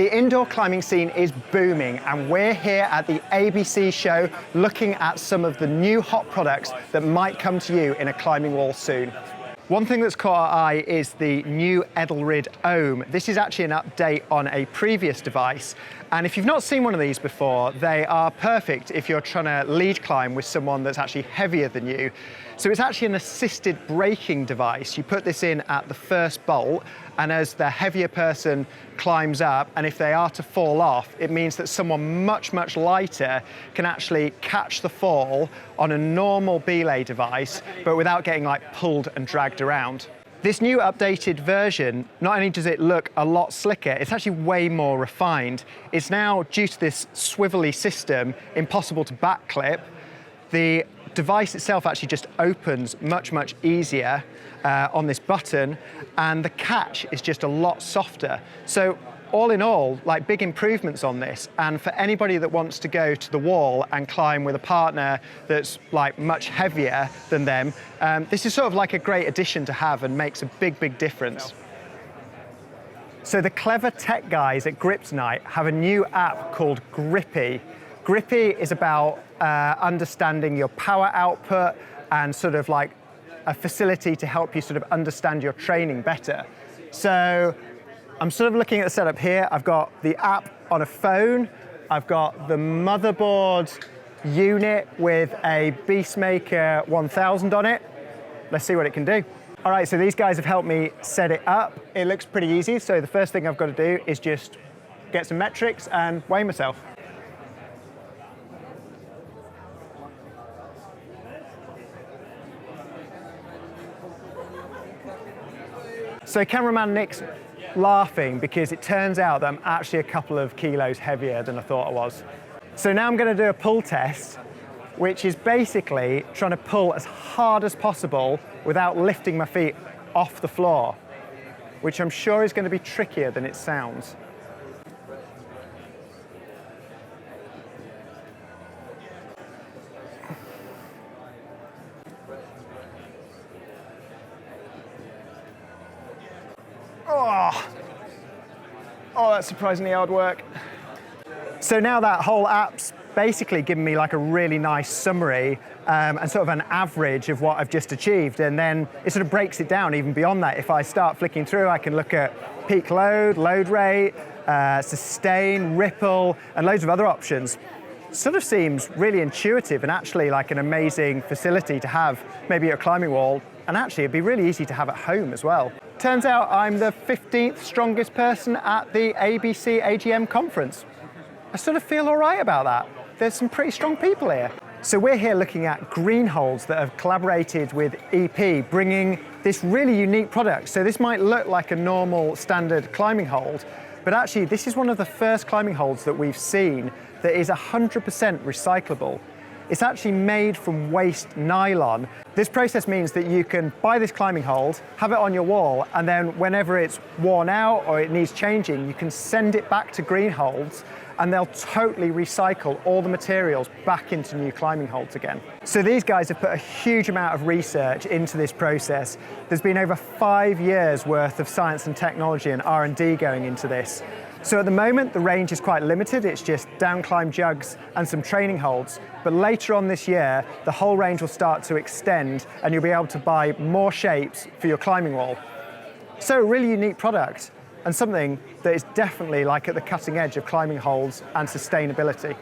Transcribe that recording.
The indoor climbing scene is booming, and we're here at the ABC show looking at some of the new hot products that might come to you in a climbing wall soon. One thing that's caught our eye is the new Edelrid Ohm. This is actually an update on a previous device, and if you've not seen one of these before, they are perfect if you're trying to lead climb with someone that's actually heavier than you. So it's actually an assisted braking device. You put this in at the first bolt, and as the heavier person climbs up, and if they are to fall off, it means that someone much, much lighter can actually catch the fall on a normal belay device, but without getting like pulled and dragged around. This new updated version, not only does it look a lot slicker, it's actually way more refined. It's now, due to this swivelly system, impossible to backclip. The device itself actually just opens much, much easier on this button, and the catch is just a lot softer. So all in all, like, big improvements on this. And for anybody that wants to go to the wall and climb with a partner that's like much heavier than them, this is sort of like a great addition to have and makes a big, big difference. So the clever tech guys at Griptonite have a new app called Grippy. Grippy is about understanding your power output and sort of like a facility to help you sort of understand your training better. So I'm sort of looking at the setup here. I've got the app on a phone. I've got the motherboard unit with a Beastmaker 1000 on it. Let's see what it can do. All right, so these guys have helped me set it up. It looks pretty easy. So the first thing I've got to do is just get some metrics and weigh myself. So cameraman Nick's laughing because it turns out that I'm actually a couple of kilos heavier than I thought I was. So now I'm going to do a pull test, which is basically trying to pull as hard as possible without lifting my feet off the floor, which I'm sure is going to be trickier than it sounds. Oh, that's surprisingly hard work. So now that whole app's basically given me like a really nice summary and sort of an average of what I've just achieved, and then it sort of breaks it down even beyond that. If I start flicking through, I can look at peak load, load rate, sustain, ripple, and loads of other options. Sort of seems really intuitive and actually like an amazing facility to have maybe at a climbing wall, and actually it'd be really easy to have at home as well. Turns out I'm the 15th strongest person at the ABC AGM conference. I sort of feel all right about that. There's some pretty strong people here. So we're here looking at Greenholds that have collaborated with EP, bringing this really unique product. So this might look like a normal standard climbing hold, but actually this is one of the first climbing holds that we've seen that is 100% recyclable. It's actually made from waste nylon. This process means that you can buy this climbing hold, have it on your wall, and then whenever it's worn out or it needs changing, you can send it back to Greenholds, and they'll totally recycle all the materials back into new climbing holds again. So these guys have put a huge amount of research into this process. There's been over 5 years worth of science and technology and R&D going into this. So at the moment, the range is quite limited. It's just down climb jugs and some training holds. But later on this year, the whole range will start to extend and you'll be able to buy more shapes for your climbing wall. So a really unique product and something that is definitely like at the cutting edge of climbing holds and sustainability.